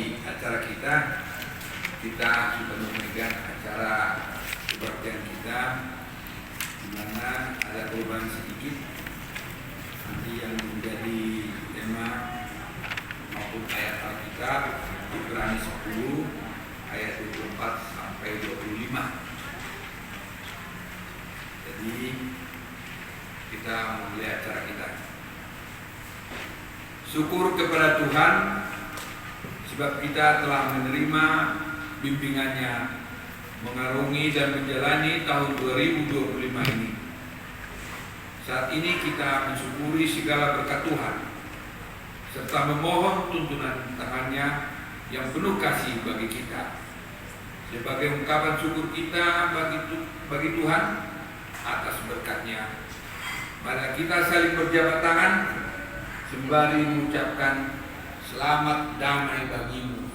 dari acara kita sudah memegang acara kebaktian kita, di mana ada perubahan sedikit. Nanti yang menjadi tema maupun ayat Alkitab Ibrani 10 ayat 24 sampai 25. Jadi kita memulai acara kita. Syukur kepada Tuhan sebab kita telah menerima bimbingannya mengarungi dan menjalani tahun 2025 ini. Saat ini kita mensyukuri segala berkat Tuhan serta memohon tuntunan tangannya yang penuh kasih bagi kita. Sebagai ungkapan syukur kita bagi Tuhan atas berkatnya, mari kita saling berjabat tangan sembari mengucapkan selamat damai bagimu.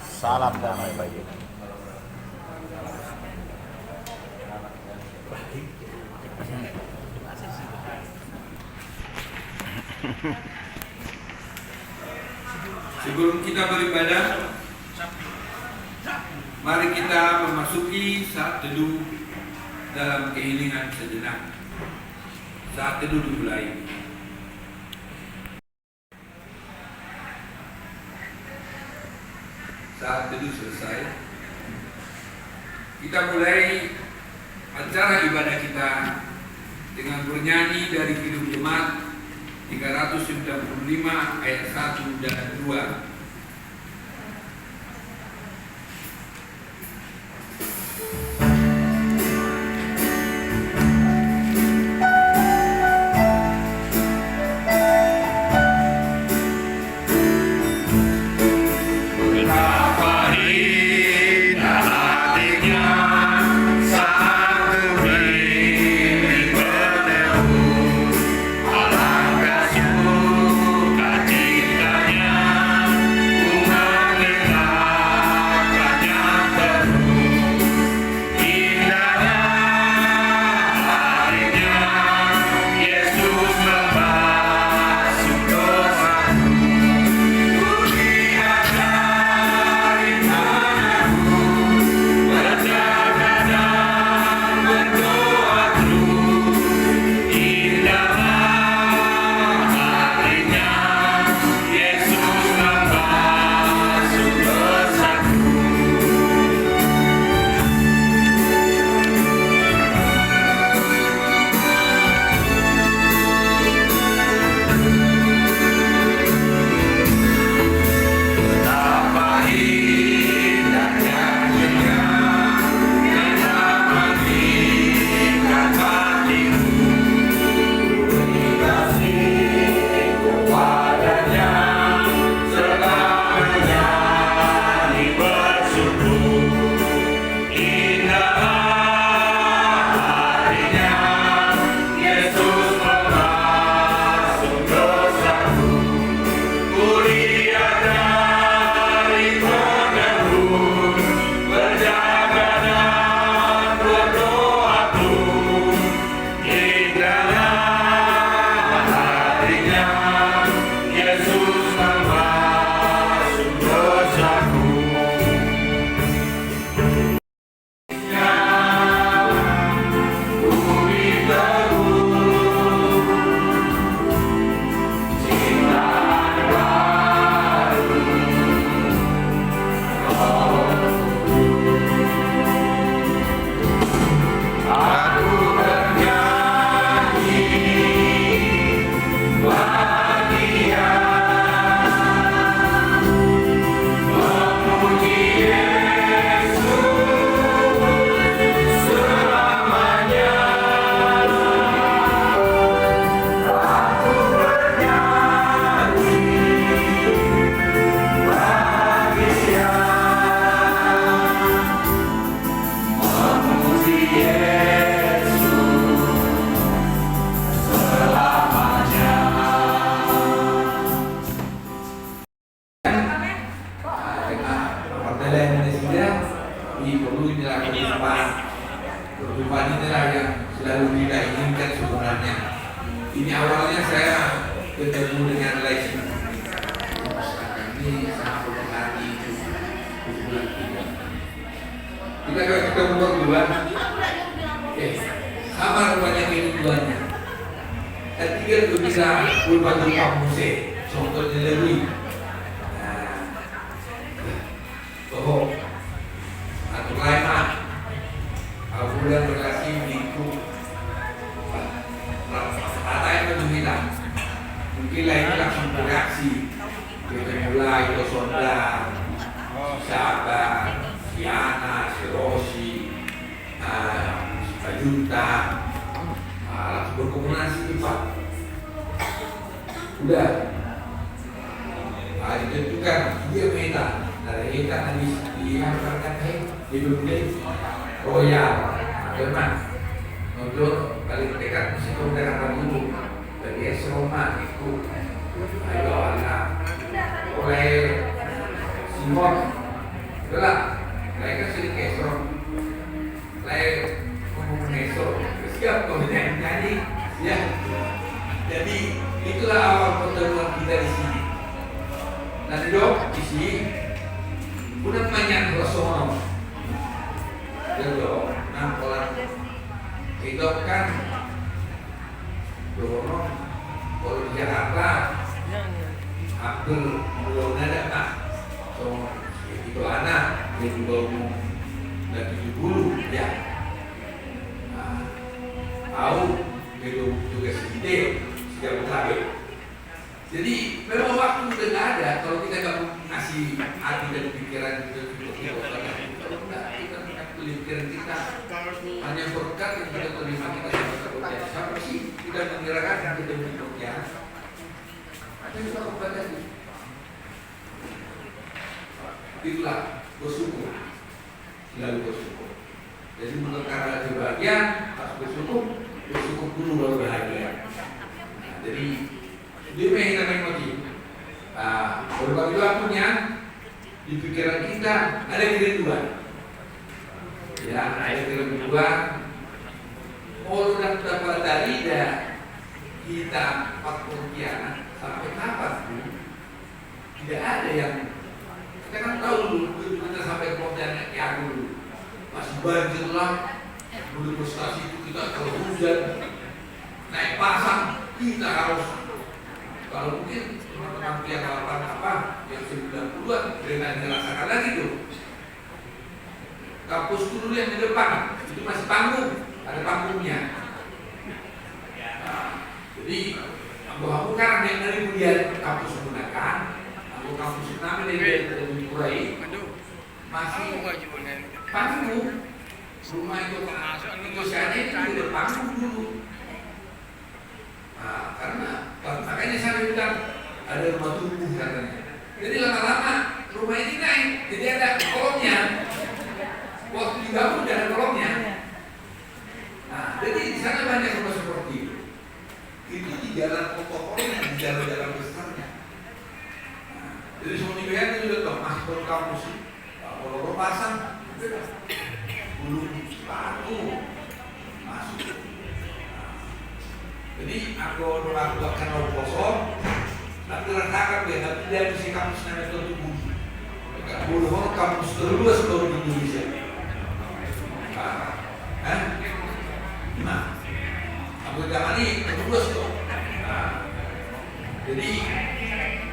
Salam damai bagimu. Sebelum kita beribadah, mari kita memasuki saat teduh dalam keheningan sejenak. Saat teduh dimulai. Saat teduh selesai, kita mulai acara ibadah kita dengan bernyanyi dari Kidung Jemaat 395 ayat 1 dan 2. Perjumpaan inilah yang selalu kita inginkan sebenarnya. Ini awalnya saya ketemu dengan Lexi bisa berbagi kamu contohnya lebih. Bahwa atau lain aku udah berkasih minggu rata yang menunggu mungkin lainnya langsung bereaksi kita mulai ke Sonda, Sahabat, Siana, si Rosi, si Pajunta, langsung berkomunikasi cepat. Udah, itu kan dia minta dari kita habis dihantarkan di dunia royal, Jerman, untuk kali dekat mesti dekat dulu dari Roma itu, ayo anak oleh Simon, itulah mereka sedikit esok, ngomong esok, siap kau nyanyi, ya. Jadi itulah awal pertemuan kita di sini. Nanti dok di sini, udah banyak rasono, dok, nampak itu kan, dorong kalau di Jakarta, Abdul belum ada tak, so itu anak dia juga mau dari 70 ya, tahu belum juga sedikit. Jadi memang waktu udah nggak ada kalau kita nggak ngasih hati dan pikiran kita kalau nggak kita pikiran kita hanya berkat yang kita terima kita sama siapa sih tidak mengirakan kita bentuknya ada juga kepada itulah bersyukur selalu bersyukur. Jadi menurut kata bagian harus bersyukur dulu baru bahagia. Jadi dia menghina emosi. Berbagai waktunya di pikiran kita ada kerinduan. Ya, ada kerinduan. Kalau sudah dapat dari kita faktornya sampai kapan pun tidak ada yang kita kan tahu dulu kita sampai kemudian ya dulu masih banjir lah. Dulu prestasi itu kita kalau hujan naik pasang kita harus kalau mungkin teman-teman yang 8 apa yang 90-an dengan dirasakan lagi tuh kampus dulu yang di depan itu masih panggung, ada panggungnya. Nah, jadi aku kan yang dari kemudian kampus menggunakan aku kampus nama dari Kurai masih panggung rumah itu negosiasi itu di panggung dulu. Nah, karena makanya saya bilang ada rumah tumbuh katanya. Jadi lama-lama rumah ini naik, jadi ada kolomnya. Waktu dibangun ada kolomnya. Nah, jadi di sana banyak rumah seperti itu. Itu di jalan protokolnya, di jalan-jalan besarnya. Nah, jadi semua dibayar itu sudah masih baru kampus. Kalau pasang, belum sepatu masuk. Jadi aku akan kosong, tapi ratakan dia, tapi dia mesti kampus namanya tubuh. Bulu kampus terluas kalau di Indonesia. Nah, aku zaman ini terluas tuh. Jadi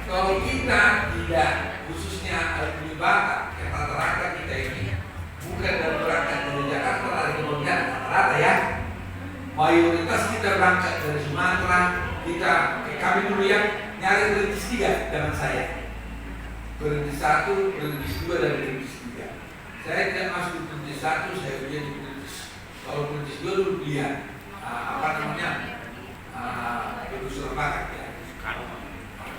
kalau kita tidak khususnya di Batak, yang rata-rata kita ini bukan dari berangkat dari Jakarta, dari Pontianak rata-rata ya. Mayoritas kita berangkat dari Sumatera, kami dulu yang nyari perintis 3 zaman saya. Perintis 1, perintis 2, dan perintis 3. Saya tidak masuk di perintis 1, saya ujian di perintis. Kalau perintis 2 dulu lihat apa namanya Surabaya ya.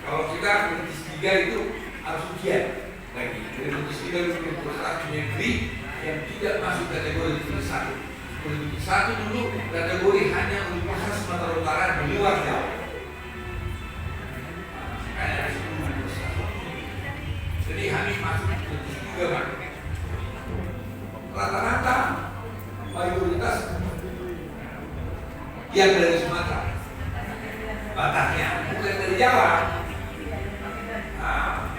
Kalau kita perintis 3 itu harus ujian lagi. Perintis 3 itu perintis negeri yang tidak masuk kategori perintis 1. Perintis 1 dulu kategori hanya Universitas Sumatera Utara di luar Jawa. Jadi kami masuk perintis 3 Pak. Rata-rata mayoritas yang dari Sumatera, Bataknya, bukan dari Jawa.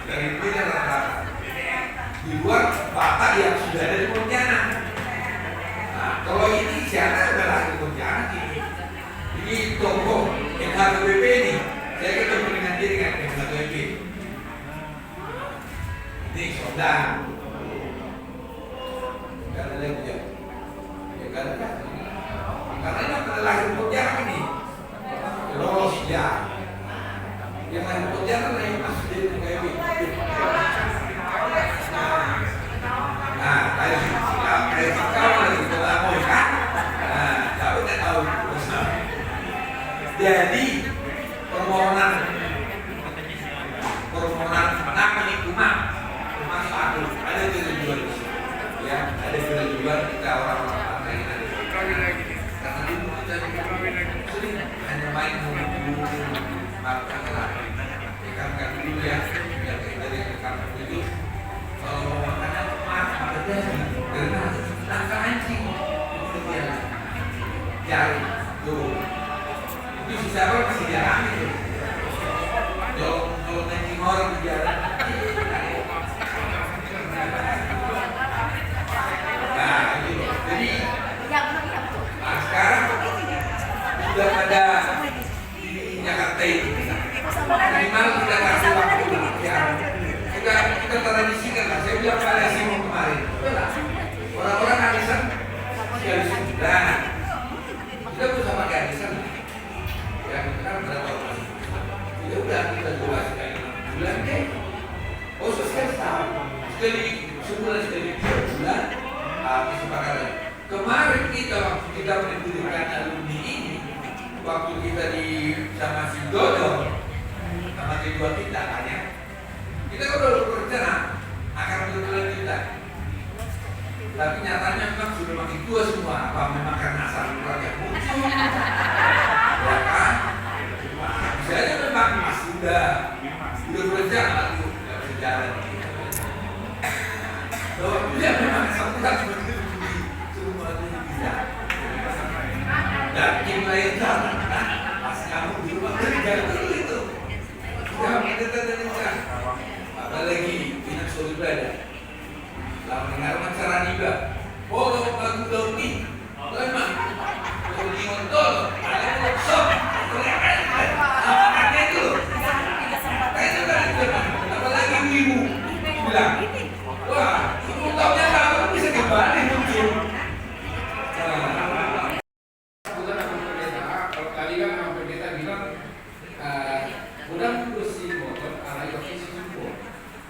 Dari Medan rata-rata. Di luar Batak yang sudah ada di Pontianak. Kalau ini siapa adalah di Pontianak ini. Ini tokoh NHKBP ini sedang. Karena lagi ya. Ya karena pada lahir putih ini lolos ya. Yang lahir putih kan yang masuk di kayak ini. Nah, kayak kau lagi kita mau kan? Nah, kau tidak tahu. Jadi permohonan nak ini cuma satu, ada tujuan, ya, ada tujuan kita orang-orang partai yang ada. Karena dulu kita sering hanya main menghubung makan ikan dulu ya, yang dari ikan itu. Kalau mau makanan makan karena tangka anjing itu dia cari tuh. Itu sisa apa masih jarang itu. Kalau anjing orang di jalan. Nah, gitu. Jadi, sekarang sudah pada di Jakarta ini minimal kita kasih waktu ya. Kita tradisikan lah. Saya bilang pada Simon kemarin. Orang-orang arisan sekali sebulan. Kita bersama arisan. Ya, kita kan berapa orang? Ya udah kita coba sekali bulan deh. Oh sekali setahun, sekali sebulan, sekali 3 bulan. Kesepakatan. Kemarin kita waktu kita mendirikan alumni ini, waktu kita di sama si Dodo, sama kedua kita kan ya, kita udah berencana akan berkelanjutan. Tapi nyatanya memang sudah makin tua semua. Apa memang karena asal keluarga muncul? Ya kan? Bisa aja memang mas udah berencana lalu nggak berjalan. Bahwa dia memang sambutan seperti itu semua itu bisa. Dan kita yang jalan, pas kamu di rumah kerja dulu itu, sudah kita apalagi minat suri berada. Lalu dengar macara niba, polo lagu launi, lemah, launi ontol, ada sok, apa itu? Kayak juga itu, apalagi ibu bilang, wah, tahunnya kamu bisa kembali muncul. Kalau tadi kan pendeta bilang, udah kursi motor, ala itu sumbu.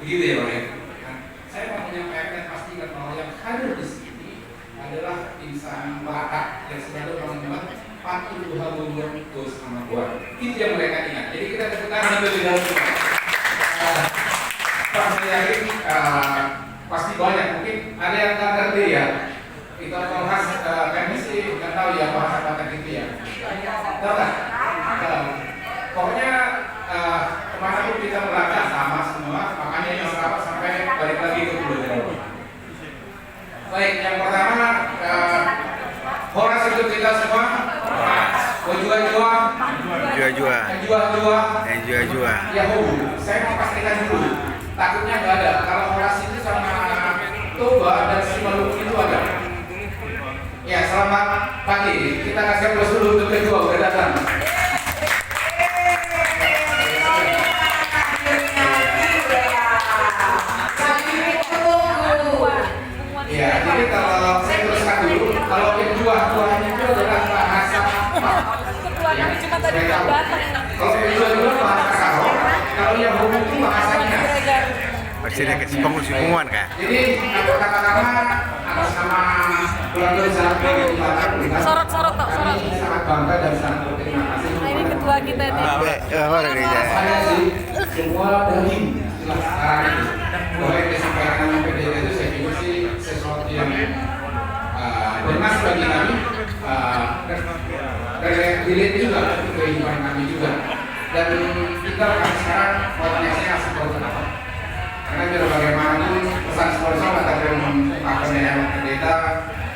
Begitu ya Bang ya? Saya mau menyampaikan pastikan bahwa yang hadir di sini adalah insan bakat yang selalu mengemban patuh Tuhan Yesus sama Tuhan. Itu yang mereka ingat. Jadi kita tepukan lebih dalam. Saya yakin pasti banyak. Mungkin ada yang nggak ngerti ya. Kita bahas kami sih nggak tahu ya bahasa bakat itu ya. Tahu nggak? Pokoknya kemana pun kita belajar sama semua. Makanya yang rapat sampai balik lagi ke Pulau. Baik, yang pertama Horas itu kita semua. Jua-jua. Yahoo. Saya mau pastikan dulu. Takutnya nggak ada. Kalau Horas itu sama Toba dan si Maluku itu ada. Ya, selamat pagi. Kita kasih aplaus dulu untuk kedua udah datang. Ya, jadi kalau saya teruskan dulu, kalau kedua-duanya itu adalah bahasa kalau kedua-dua bahasa Karo, kalau yang umum itu bahasanya. Maksudnya ke pengumuman kan? Jadi kata-kata atas nama keluarga besar Sorot tok, sorot. kami sangat bangga dan sangat berterima kasih. Nah, ini ketua kita ini. Saya sih semua dari sekarang ini. Bahwa yang disampaikan oleh pendeta itu saya pikir sih sesuatu yang bermas bagi kami dan relate juga untuk kehidupan kami juga. Dan kita akan sekarang potensinya seperti apa? Karena biar bagaimanapun pesan sponsor ataupun Pak Pendeta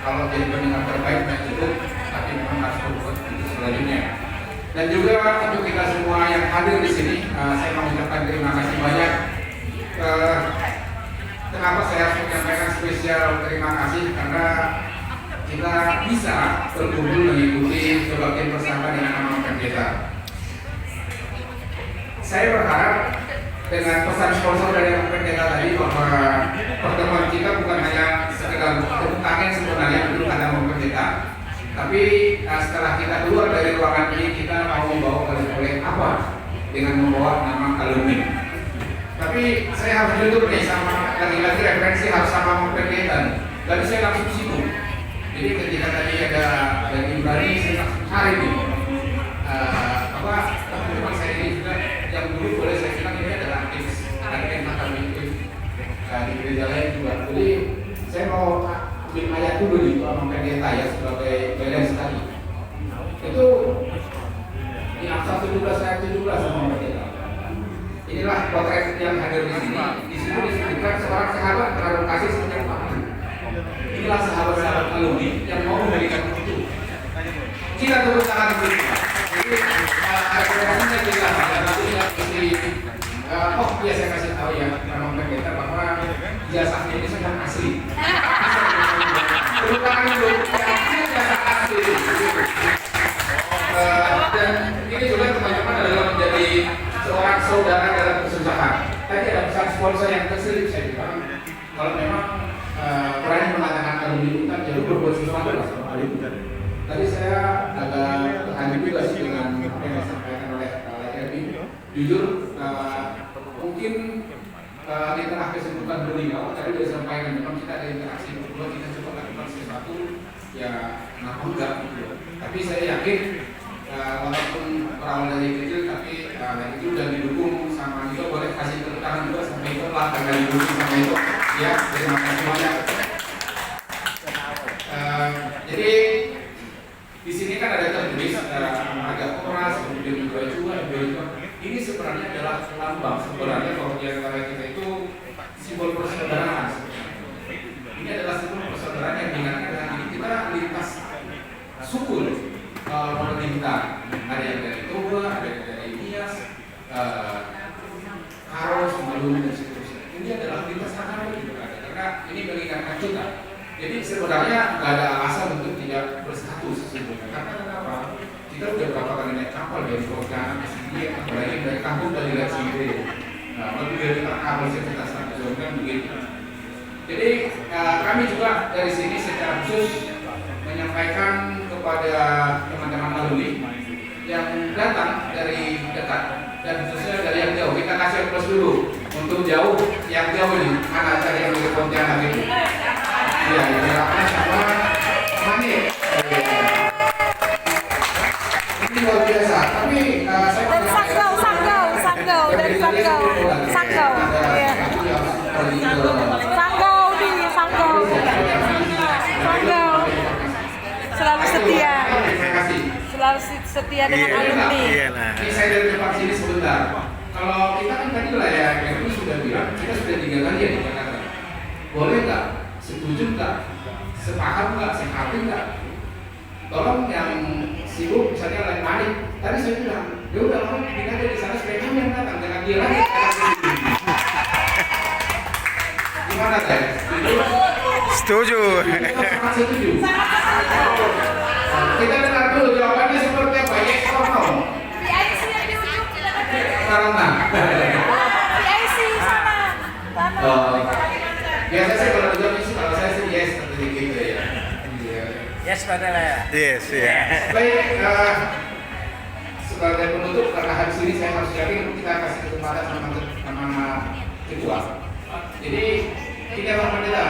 kalau jadi pendengar terbaik dan cukup, tapi memang harus berbuat untuk selanjutnya. Dan juga untuk kita semua yang hadir di sini, saya mengucapkan terima kasih banyak. Kenapa saya harus menyampaikan spesial terima kasih? Karena kita bisa berkumpul mengikuti kebaktian bersama dengan Mama Pendeta. Saya berharap dengan pesan sponsor dari pendeta tadi bahwa pertemuan kita bukan hanya sekedar tepuk tangan sebenarnya untuk ada pendeta, tapi setelah kita keluar dari ruangan ini kita mau membawa oleh-oleh apa dengan membawa nama alumni. Tapi saya harus jujur nih sama lagi-lagi referensi harus sama pendeta. Tadi saya langsung sibuk. Jadi ketika tadi ada Ibrani saya langsung cari nih teman-teman saya ini juga yang dulu boleh saya bilang ini adalah aktivis kami di gereja lain juga. Jadi saya mau ambil ayat dulu nih sama pendeta ya sebagai balance tadi. Itu di Amsal 17 ayat 17 sama pendeta. Inilah potret yang hadir di sini. Di sini disebutkan seorang sahabat menaruh kasih sepanjang waktu. Inilah sahabat-sahabat alumni yang mau memberikan itu. Kita turun tangan dulu. Jadi referensinya jelas. Nanti saya kasih tahu ya Ramon pendeta bahwa jasanya ini sangat asli. Turun tangan dulu. Ini jasa asli. Dan ini juga teman-teman adalah menjadi seorang saudara dalam kesusahan. Tadi ada pesan sponsor yang terselip saya bilang kalau memang berani mengatakan alumni hutan jadi berbuat sesuatu lah sama alumni. Tadi saya agak terharu juga sih dengan apa yang disampaikan oleh Erwin. Jujur mungkin di tengah kesibukan beliau tadi sudah disampaikan memang kita ada interaksi berdua, kita coba lakukan sesuatu ya kenapa enggak gitu. Tapi saya yakin walaupun berawal dari kecil tapi dari itu sudah didukung sama itu, boleh kasih tepuk tangan juga sama itu lah karena didukung sama itu ya. Terima kasih banyak. Jadi di sini kan ada tertulis agak keras, kemudian juga ini sebenarnya adalah lambang sebenarnya kalau di antara kita itu simbol persaudaraan. Ini adalah simbol persaudaraan yang diingatkan dengan ini kita lintas suku pemerintah, ada yang dari Toba, ada yang dari Nias, Karo, Semalun dan seterusnya. Ini adalah lintas agama juga ada, karena ini mengingatkan kita. Jadi sebenarnya nggak ada alasan untuk tidak bersatu sesungguhnya. Karena kenapa? Kita udah berapa kali naik kapal dari Pontianak ke sini, apalagi dari kampung dari Sini. Nah, lalu dari kapal kita sampai kan begitu. Jadi kami juga dari sini secara khusus menyampaikan kepada teman-teman alumni yang datang dari dekat dan khususnya dari yang jauh. Kita kasih plus dulu untuk jauh, yang jauh ini mana dari yang dari Pontianak ini? Ya, diharapkan sama Mane. Ini luar biasa. Tapi saya dari Sanggau, dari Sanggau. Iya. Sanggau. Selalu setia. Selalu setia dengan alumni. Ini saya dari tempat sini sebentar. Kalau kita kan tadi lah ya, itu sudah bilang kita sudah 3 kali ya di Jakarta. Boleh nggak? Setuju nggak? Sepakat nggak? Sehati nggak? Tolong yang sibuk misalnya lain balik. Tadi saya bilang, ya udah kamu bikin aja di sana supaya kamu yang datang, jangan dia lagi. Gimana teh? Setuju. Setuju. Kita dengar dulu jawabannya seperti apa? Yes or no? Karena biasa saya kalau dijawab sih, kalau saya sih yes seperti gitu ya. Yes padahal ya. Yes, ya. Baik, sebagai penutup karena habis ini saya harus yakin kita kasih kesempatan sama ketua. Jadi ini apa pendeta?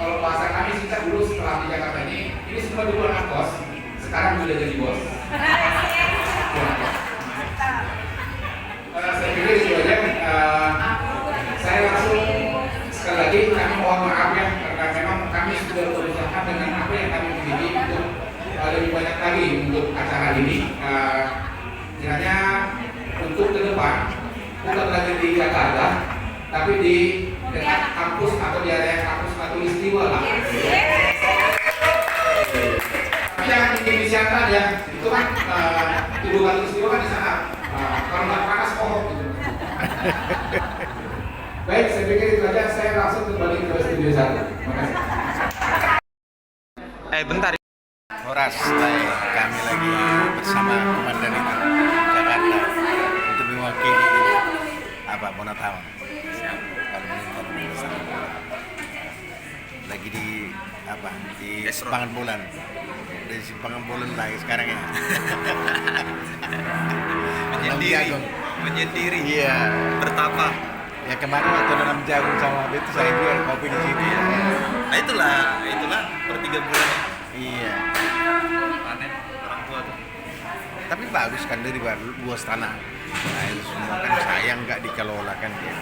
Kalau bahasa kami singkat dulu setelah di Jakarta ini semua dulu anak kos, sekarang sudah jadi bos. Saya pikir itu aja. Saya langsung sekali lagi kami mohon maaf ya karena memang kami sudah berusaha dengan apa yang kami miliki untuk lebih banyak lagi untuk acara ini. Kiranya untuk ke depan bukan lagi di Jakarta, tapi di dekat kampus atau di area kampus Katulistiwa lah. Tapi yang di Siantar ya, itu kan tubuh Katulistiwa kan di sana. Kalau nggak panas pohon gitu. Baik, saya pikir itu aja. Saya langsung kembali ke studio 1. Terima kasih. Bentar. Horas, kami lagi bersama komandan itu Jakarta untuk mewakili tahun. Kalau meninggal sangat bulan. Lagi di apa? Di Simpangan Bulan. Di Simpangan Bulan lagi sekarang ya. menyendiri, Iya. bertapa. Ya kemarin waktu dalam jagung sama itu saya jual kopi di situ ya. Nah itulah per 3 bulan Iya. panen orang tua tuh. Tapi bagus kan dari luas tanah. Nah itu semua kan sayang nggak dikelola kan dia.